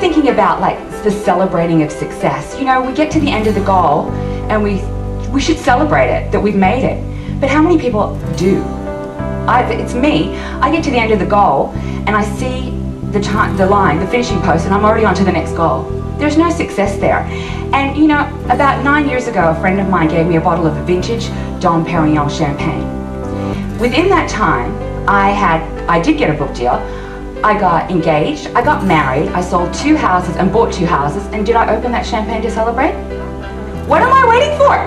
thinking about like the celebrating of success. You know, we get to the end of the goal and we should celebrate it, that we've made it. But how many people do? It's me. I get to the end of the goal and I see the line, the finishing post, and I'm already on to the next goal. There's no success there. And you know, about 9 years ago, a friend of mine gave me a bottle of a vintage Dom Perignon champagne. Within that time, I did get a book deal. I got engaged, I got married, I sold 2 houses and bought 2 houses, and did I open that champagne to celebrate? What am I waiting for?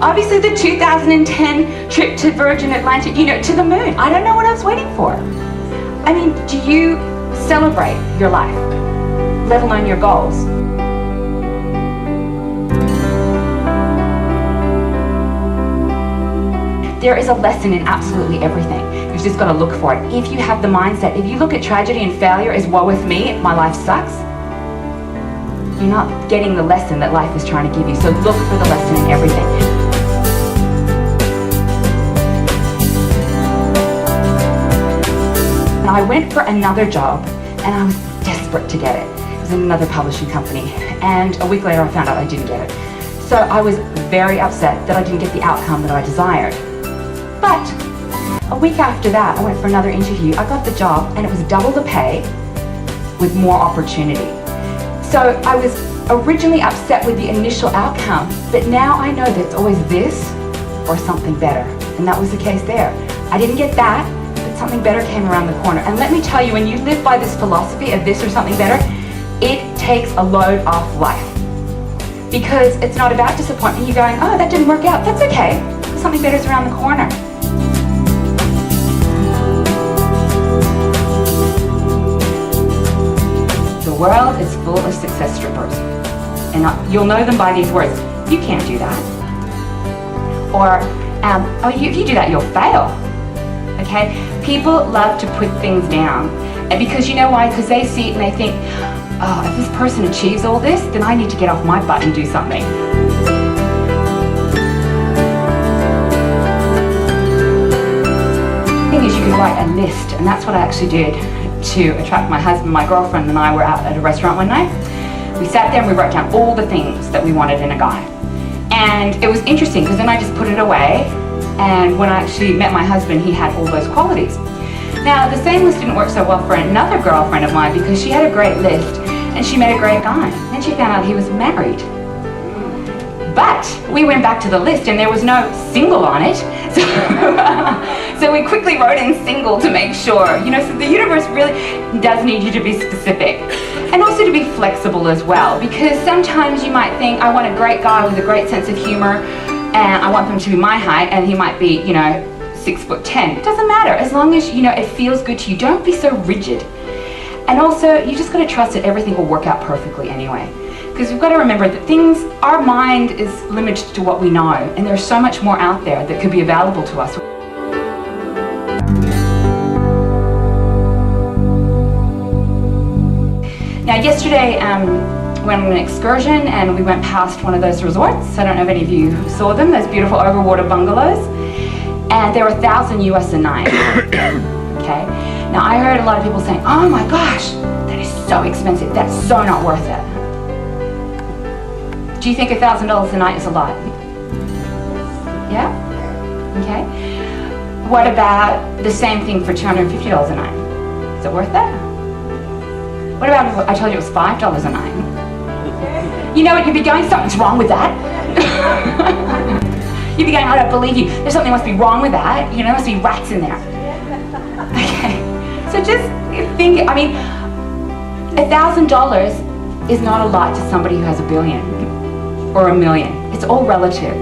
Obviously the 2010 trip to Virgin Atlantic, you know, to the moon. I don't know what I was waiting for. I mean, do you celebrate your life, let alone your goals? There is a lesson in absolutely everything. You've just got to look for it. If you have the mindset, if you look at tragedy and failure as woe with me, my life sucks, you're not getting the lesson that life is trying to give you. So look for the lesson in everything. And I went for another job and I was desperate to get it. It was in another publishing company. And a week later I found out I didn't get it. So I was very upset that I didn't get the outcome that I desired. But a week after that, I went for another interview. I got the job and it was double the pay with more opportunity. So I was originally upset with the initial outcome, but now I know that it's always this or something better. And that was the case there. I didn't get that, but something better came around the corner. And let me tell you, when you live by this philosophy of this or something better, it takes a load off life. Because it's not about disappointment. You're going, oh, that didn't work out. That's okay. Something better's around the corner. The world is full of success strippers. And you'll know them by these words. You can't do that. Or, if you do that, you'll fail. Okay? People love to put things down. And because you know why? Because they see it and they think, oh, if this person achieves all this, then I need to get off my butt and do something. The thing is, you can write a list, and that's what I actually did to attract my husband. My girlfriend and I were out at a restaurant one night. We sat there and we wrote down all the things that we wanted in a guy. And it was interesting, because then I just put it away, and when I actually met my husband, he had all those qualities. Now, the same list didn't work so well for another girlfriend of mine, because she had a great list, and she met a great guy. Then she found out he was married. But we went back to the list and there was no single on it. So we quickly wrote in single to make sure. You know, so the universe really does need you to be specific. And also to be flexible as well. Because sometimes you might think, I want a great guy with a great sense of humor, and I want them to be my height, and he might be, you know, 6'10". It doesn't matter, as long as, you know, it feels good to you. Don't be so rigid. And also, you just got to trust that everything will work out perfectly anyway. Because we've got to remember that our mind is limited to what we know, and there's so much more out there that could be available to us. Now, yesterday, went on an excursion and we went past one of those resorts. I don't know if any of you saw them, those beautiful overwater bungalows. And they were $1,000 US a night. Okay? Now, I heard a lot of people saying, oh my gosh, that is so expensive, that's so not worth it. Do you think $1,000 a night is a lot? Yeah? Okay. What about the same thing for $250 a night? Is it worth it? What about if I told you it was $5 a night? You know what, you'd be going, something's wrong with that. You'd be going, I don't believe you. There's something must be wrong with that. You know, there must be rats in there. Okay. So just think, I mean, $1,000 is not a lot to somebody who has $1 billion or $1 million. It's all relative.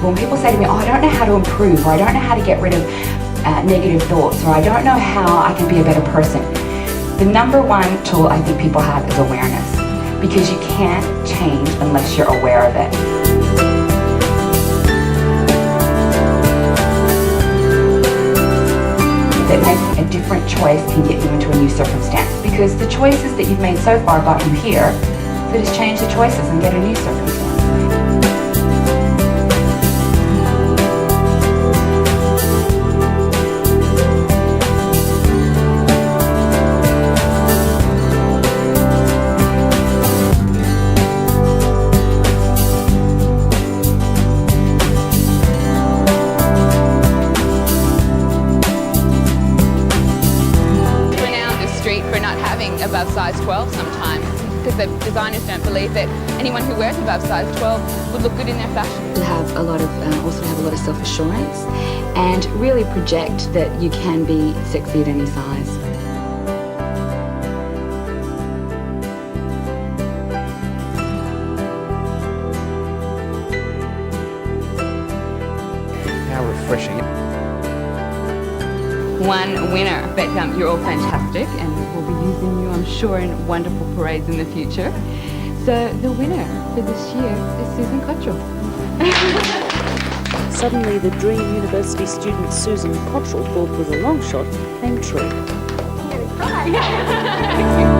When people say to me, oh, I don't know how to improve, or I don't know how to get rid of negative thoughts, or I don't know how I can be a better person, the number one tool I think people have is awareness. Because you can't change unless you're aware of it. That making a different choice can get you into a new circumstance. Because the choices that you've made so far got you here, so just change the choices and get a new circumstance. above size 12 sometimes, because the designers don't believe that anyone who wears above size 12 would look good in their fashion. Have a lot of, also have a lot of self-assurance and really project that you can be sexy at any size. How refreshing. One winner, but you're all fantastic and we'll be using you, I'm sure, in wonderful parades in the future. So the winner for this year is Susan Cottrell. Suddenly, the dream university student Susan Cottrell thought was a long shot came true. I'm going to cry.